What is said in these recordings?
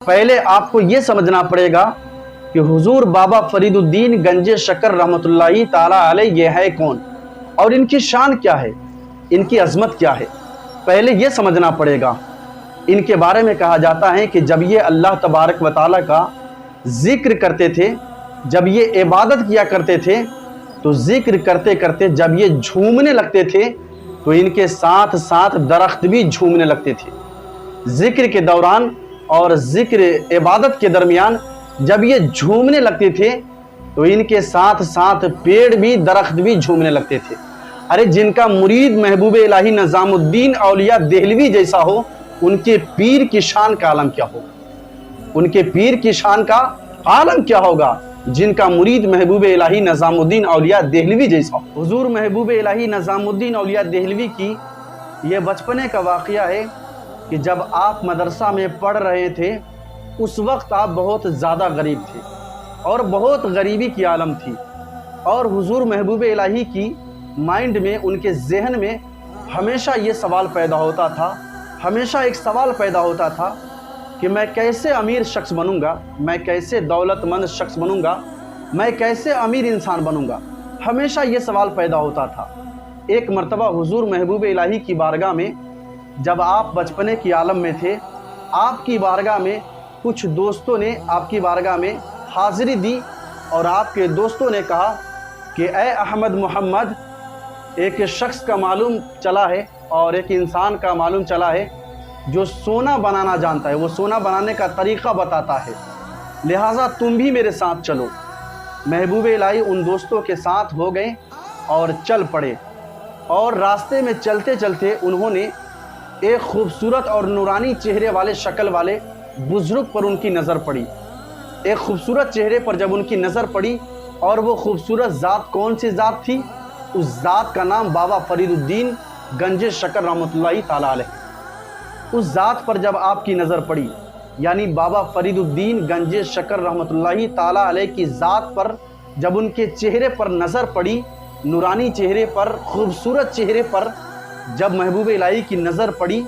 पहले आपको ये समझना पड़ेगा कि हुजूर बाबा फरीदुद्दीन गंजे शक्कर रहमतुल्लाही ताला अलैह ये है कौन और इनकी शान क्या है, इनकी अजमत क्या है। पहले ये समझना पड़ेगा। इनके बारे में कहा जाता है कि जब ये अल्लाह तबारक व ताला का जिक्र करते थे, जब ये इबादत किया करते थे, तो जिक्र करते करते जब ये झूमने लगते थे तो इनके साथ साथ दरख्त भी झूमने लगते थे। जिक्र के दौरान और जिक्र इबादत के दरमियान जब ये झूमने लगते थे तो इनके साथ साथ पेड़ भी दरख्त भी झूमने लगते थे। अरे जिनका मुरीद महबूब इलाही निजामुद्दीन औलिया देहलवी जैसा हो, उनके पीर की शान का आलम क्या होगा, उनके पीर की शान का आलम क्या होगा जिनका मुरीद महबूब इलाही निजामुद्दीन औलिया देहलवी जैसा हो। हुजूर महबूब इलाही निजामुद्दीन औलिया देहलवी की ये बचपने का वाक़या है कि जब आप मदरसा में पढ़ रहे थे उस वक्त आप बहुत ज़्यादा गरीब थे और बहुत गरीबी की आलम थी, और हुजूर महबूब इलाही की माइंड में, उनके जहन में हमेशा ये सवाल पैदा होता था, हमेशा एक सवाल पैदा होता था कि मैं कैसे अमीर शख्स बनूंगा, मैं कैसे दौलतमंद शख्स बनूंगा, मैं कैसे अमीर इंसान बनूंगा। हमेशा ये सवाल पैदा होता था। एक मर्तबा हुजूर महबूब इलाही की बारगाह में जब आप बचपने की आलम में थे, आपकी बारगाह में कुछ दोस्तों ने आपकी बारगाह में हाज़िरी दी और आपके दोस्तों ने कहा कि ए अहमद मोहम्मद, एक शख्स का मालूम चला है और एक इंसान का मालूम चला है जो सोना बनाना जानता है, वो सोना बनाने का तरीक़ा बताता है, लिहाजा तुम भी मेरे साथ चलो। महबूब इलाही उन दोस्तों के साथ हो गए और चल पड़े, और रास्ते में चलते चलते उन्होंने एक खूबसूरत और नूरानी चेहरे वाले शक्ल वाले बुजुर्ग पर उनकी नज़र पड़ी। एक खूबसूरत चेहरे पर जब उनकी नज़र पड़ी, और वो खूबसूरत ज़ात कौन सी ज़ात थी, उस ज़ात का नाम बाबा फरीदुद्दीन गंजे शक्कर रहमतुल्लाही ताला अलैह। उस ज़ात पर जब आपकी नज़र पड़ी, यानी बाबा फरीदुद्दीन गंजे शक्कर रहमतुल्लाही ताला अलैह की ज़ात पर जब उनके चेहरे पर नज़र पड़ी, नूरानी चेहरे पर, खूबसूरत चेहरे पर जब महबूब इलाही की नज़र पड़ी,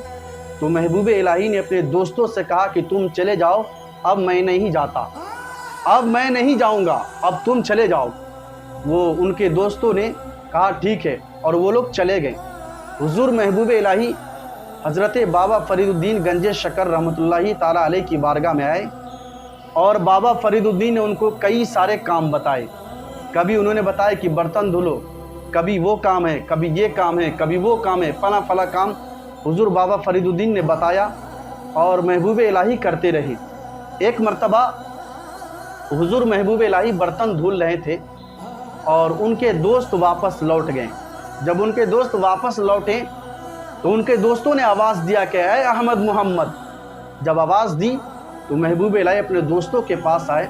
तो महबूब इलाही ने अपने दोस्तों से कहा कि तुम चले जाओ, अब मैं नहीं जाता, अब मैं नहीं जाऊंगा, अब तुम चले जाओ। वो उनके दोस्तों ने कहा ठीक है, और वो लोग चले गए। हुजूर महबूब इलाही हज़रत बाबा फरीदुद्दीन गंजे शक्कर रहमतुल्लाही ताला अलैह की बारगाह में आए, और बाबा फरीदुद्दीन ने उनको कई सारे काम बताए। कभी उन्होंने बताया कि बर्तन धुलो, कभी वो काम है, कभी ये काम है, कभी वो काम है, फला फला काम हुजूर बाबा फरीदुद्दीन ने बताया और महबूब इलाही करते रहे। एक मर्तबा हुजूर महबूब इलाही बर्तन धुल रहे थे और उनके दोस्त वापस लौट गए। जब उनके दोस्त वापस लौटे तो उनके दोस्तों ने आवाज़ दिया कि ए अहमद मोहम्मद। जब आवाज़ दी तो महबूब इलाही अपने दोस्तों के पास आए,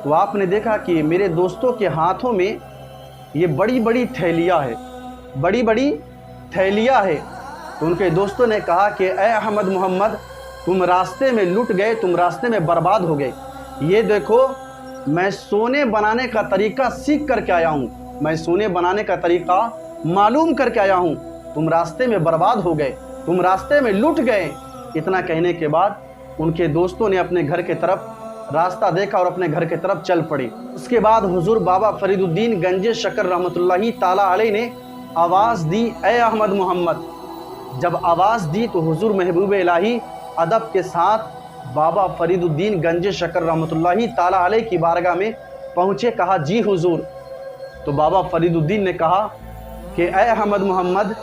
तो आपने देखा कि मेरे दोस्तों के हाथों में ये बड़ी बड़ी थैलियाँ है, बड़ी बड़ी थैलियाँ है। तो उनके दोस्तों ने कहा कि ए अहमद मोहम्मद, तुम रास्ते में लुट गए, तुम रास्ते में बर्बाद हो गए। ये देखो, मैं सोने बनाने का तरीका सीख करके आया हूँ, मैं सोने बनाने का तरीका मालूम करके आया हूँ, तुम रास्ते में बर्बाद हो गए, तुम रास्ते में लुट गए। इतना कहने के बाद उनके दोस्तों ने अपने घर के तरफ रास्ता देखा और अपने घर के तरफ चल पड़े। उसके बाद हुजूर बाबा फरीदुद्दीन गंजे शक्कर रहमतुल्लाही ताला अलैह ने आवाज़ दी, ए अहमद मोहम्मद। जब आवाज़ दी तो हुजूर महबूब इलाही अदब के साथ बाबा फरीदुद्दीन गंजे शक्कर रहमतुल्लाही ताला अलैह की बारगाह में पहुँचे। कहा जी हुजूर। तो बाबा फरीदुद्दीन ने कहा कि ए अहमद मोहम्मद,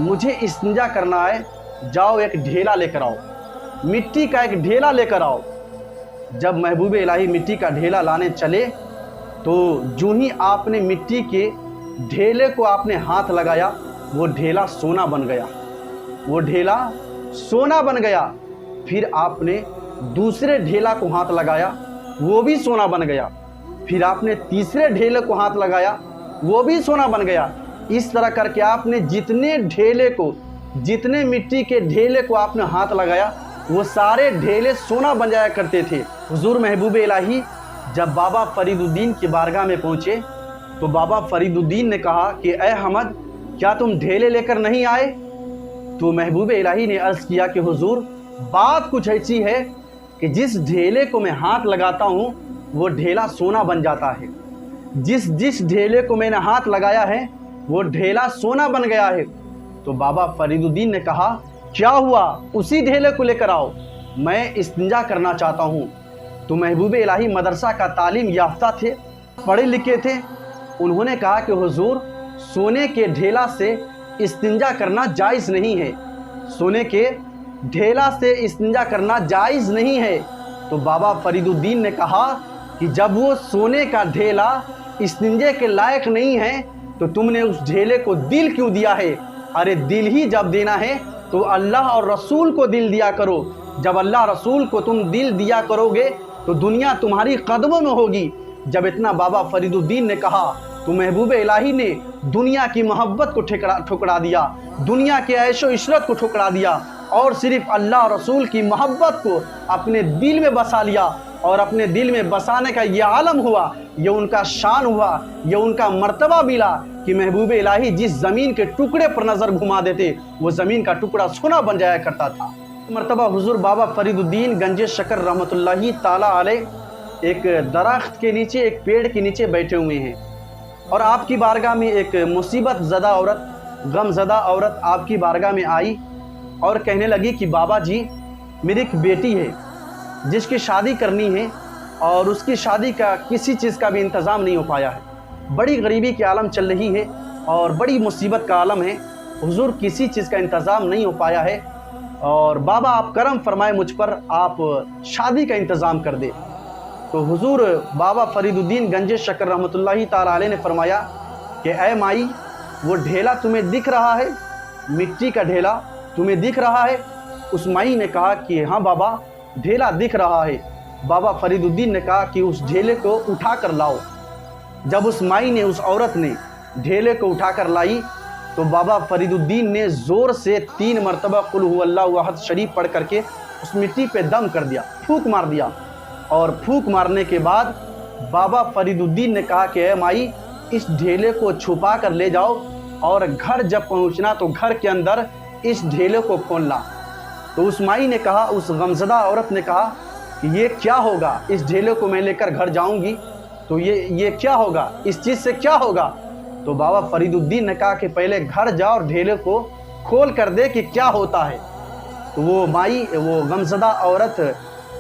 मुझे इस्तिंजा करना है, जाओ एक ढेला लेकर आओ, मिट्टी का एक ढेला लेकर आओ। जब महबूब इलाही मिट्टी का ढेला लाने चले तो जो ही आपने मिट्टी के ढेले को आपने हाथ लगाया, वो ढेला सोना बन गया, वो ढेला सोना बन गया। फिर आपने दूसरे ढेला को हाथ लगाया, वो भी सोना बन गया। फिर आपने तीसरे ढेले को हाथ लगाया, वो भी सोना बन गया। इस तरह करके आपने जितने ढेले को, जितने मिट्टी के ढेले को आपने हाथ लगाया, वो सारे ढेले सोना बन जाया करते थे। हुजूर महबूब इलाही जब बाबा फरीदुद्दीन की बारगाह में पहुँचे तो बाबा फरीदुद्दीन ने कहा कि ए अहमद, क्या तुम ढेले लेकर नहीं आए? तो महबूब इलाही ने अर्ज़ किया कि हुजूर, बात कुछ ऐसी है کہ جس ڈھیلے کو میں ہاتھ لگاتا ہوں وہ ڈھیلا سونا بن جاتا ہے، جس ڈھیلے کو میں نے ہاتھ لگایا ہے وہ ڈھیلا سونا بن گیا ہے۔ تو بابا فرید الدین نے کہا کیا ہوا؟ اسی ڈھیلے کو لے کر آؤ، میں استنجا کرنا چاہتا ہوں۔ تو محبوب الہی مدرسہ کا تعلیم یافتہ تھے، پڑھے لکھے تھے، انہوں نے کہا کہ حضور سونے کے ڈھیلا سے استنجا کرنا جائز نہیں ہے، سونے کے ڈھیلا سے استنجا کرنا جائز نہیں ہے۔ تو بابا فرید الدین نے کہا کہ جب وہ سونے کا ڈھیلا استنجے کے لائق نہیں ہے تو تم نے اس ڈھیلے کو دل کیوں دیا ہے؟ ارے دل ہی جب دینا ہے تو اللہ اور رسول کو دل دیا کرو، جب اللہ رسول کو تم دل دیا کرو گے تو دنیا تمہاری قدموں میں ہوگی۔ جب اتنا بابا فرید الدین نے کہا تو محبوب الہی نے دنیا کی محبت کو ٹھکرا دیا، دنیا کے عیش و عشرت کو ٹھکرا دیا، اور صرف اللہ رسول کی محبت کو اپنے دل میں بسا لیا۔ اور اپنے دل میں بسانے کا یہ عالم ہوا، یہ ان کا شان ہوا، یہ ان کا مرتبہ ملا کہ محبوب الہی جس زمین کے ٹکڑے پر نظر گھما دیتے وہ زمین کا ٹکڑا سونا بن جایا کرتا تھا۔ مرتبہ حضور بابا فرید الدین گنج شکر رحمۃ اللہ تعالی علیہ ایک درخت کے نیچے، ایک پیڑ کے نیچے بیٹھے ہوئے ہیں، اور آپ کی بارگاہ میں ایک مصیبت زدہ عورت، غم زدہ عورت آپ کی بارگاہ میں آئی اور کہنے لگی کہ بابا جی میری ایک بیٹی ہے جس کی شادی کرنی ہے اور اس کی شادی کا کسی چیز کا بھی انتظام نہیں ہو پایا ہے، بڑی غریبی کے عالم چل رہی ہے اور بڑی مصیبت کا عالم ہے، حضور کسی چیز کا انتظام نہیں ہو پایا ہے، اور بابا آپ کرم فرمائے مجھ پر، آپ شادی کا انتظام کر دے۔ تو حضور بابا فرید الدین گنج شکر رحمۃ اللہ تعالی علیہ نے فرمایا کہ اے مائی وہ ڈھیلا تمہیں دکھ رہا ہے، مٹی کا ڈھیلا تمہیں دکھ رہا ہے؟ اس مائی نے کہا کہ ہاں بابا ڈھیلا دکھ رہا ہے۔ بابا فرید الدین نے کہا کہ اس ڈھیلے کو اٹھا کر لاؤ۔ جب اس مائی نے، اس عورت نے ڈھیلے کو اٹھا کر لائی تو بابا فرید الدین نے زور سے 3 مرتبہ قل هو اللہ احد شریف پڑھ کر کے اس مٹی پہ دم کر دیا، پھونک مار دیا، اور پھونک مارنے کے بعد بابا فرید الدین نے کہا کہ اے مائی اس ڈھیلے کو چھپا کر لے جاؤ، اور گھر جب پہنچنا تو گھر کے اندر اس ڈھیلے کو کھولنا۔ تو اس مائی نے کہا، اس غمزدہ عورت نے کہا کہ یہ کیا ہوگا؟ اس ڈھیلے کو میں لے کر گھر جاؤں گی تو یہ کیا ہوگا؟ اس چیز سے کیا ہوگا؟ تو بابا فرید الدین نے کہا کہ پہلے گھر جا اور ڈھیلے کو کھول کر دے کہ کیا ہوتا ہے۔ تو وہ مائی، وہ غمزدہ عورت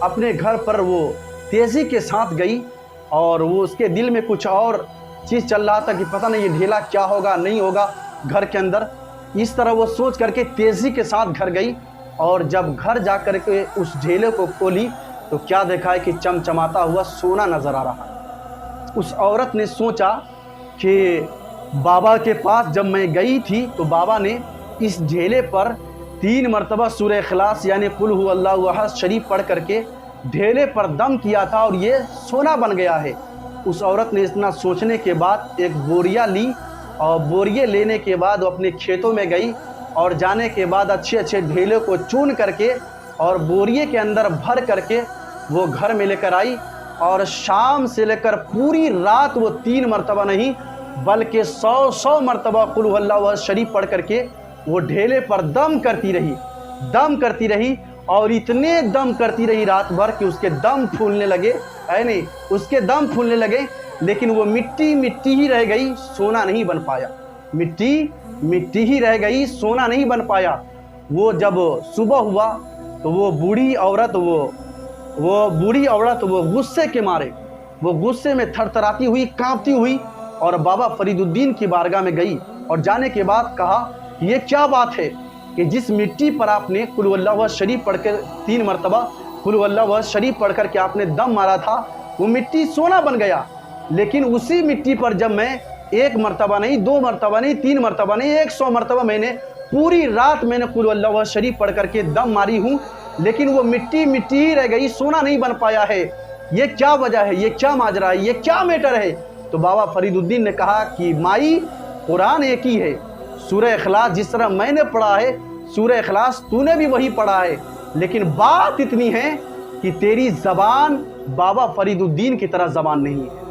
اپنے گھر پر وہ تیزی کے ساتھ گئی، اور وہ اس کے دل میں کچھ اور چیز چل رہا تھا کہ پتہ نہیں یہ ڈھیلا کیا ہوگا، نہیں ہوگا گھر کے اندر۔ اس طرح وہ سوچ کر کے تیزی کے ساتھ گھر گئی، اور جب گھر جا کر کے اس ڈھیلے کو کھولی تو کیا دیکھا ہے کہ چمچماتا ہوا سونا نظر آ رہا ہے۔ اس عورت نے سوچا کہ بابا کے پاس جب میں گئی تھی تو بابا نے اس ڈھیلے پر 3 مرتبہ سورہ اخلاص یعنی قل هو اللہ احد شریف پڑھ کر کے ڈھیلے پر دم کیا تھا اور یہ سونا بن گیا ہے۔ اس عورت نے اتنا سوچنے کے بعد ایک بوریا لی، اور بوریے لینے کے بعد وہ اپنے کھیتوں میں گئی، اور جانے کے بعد اچھے ڈھیلے کو چون کر کے اور بوریے کے اندر بھر کر کے وہ گھر میں لے کر آئی، اور شام سے لے کر پوری رات وہ 3 مرتبہ نہیں بلکہ 100 مرتبہ قل هو اللہ احد شریف پڑھ کر کے وہ ڈھیلے پر دم کرتی رہی، اور اتنے دم کرتی رہی رات بھر کہ اس کے دم پھولنے لگے، اس کے دم پھولنے لگے، لیکن وہ مٹی ہی رہ گئی، سونا نہیں بن پایا، مٹی ہی رہ گئی، سونا نہیں بن پایا۔ وہ جب صبح ہوا تو وہ بوڑھی عورت وہ غصے کے مارے، وہ غصے میں تھرتھراتی ہوئی، کانپتی ہوئی، اور بابا فرید الدین کی بارگاہ میں گئی، اور جانے کے بعد کہا کہ یہ کیا بات ہے کہ جس مٹی پر آپ نے قل هو اللہ احد شریف پڑھ کر 3 مرتبہ قل هو اللہ احد شریف پڑھ کر کے آپ نے دم مارا تھا، وہ مٹی سونا بن گیا، لیکن اسی مٹی پر جب میں 1 مرتبہ نہیں، 2 مرتبہ نہیں، 3 مرتبہ نہیں، 100 مرتبہ میں نے پوری رات میں نے قل هو اللہ احد شریف پڑھ کر کے دم ماری ہوں، لیکن وہ مٹی ہی رہ گئی، سونا نہیں بن پایا ہے، یہ کیا وجہ ہے؟ یہ کیا ماجرا ہے؟ یہ کیا میٹر ہے؟ تو بابا فرید الدین نے کہا کہ مائی قرآن ایک ہی ہے، سورہ اخلاص جس طرح میں نے پڑھا ہے، سورہ اخلاص تو نے بھی وہی پڑھا ہے، لیکن بات اتنی ہے کہ تیری زبان بابا فرید الدین کی طرح زبان نہیں ہے۔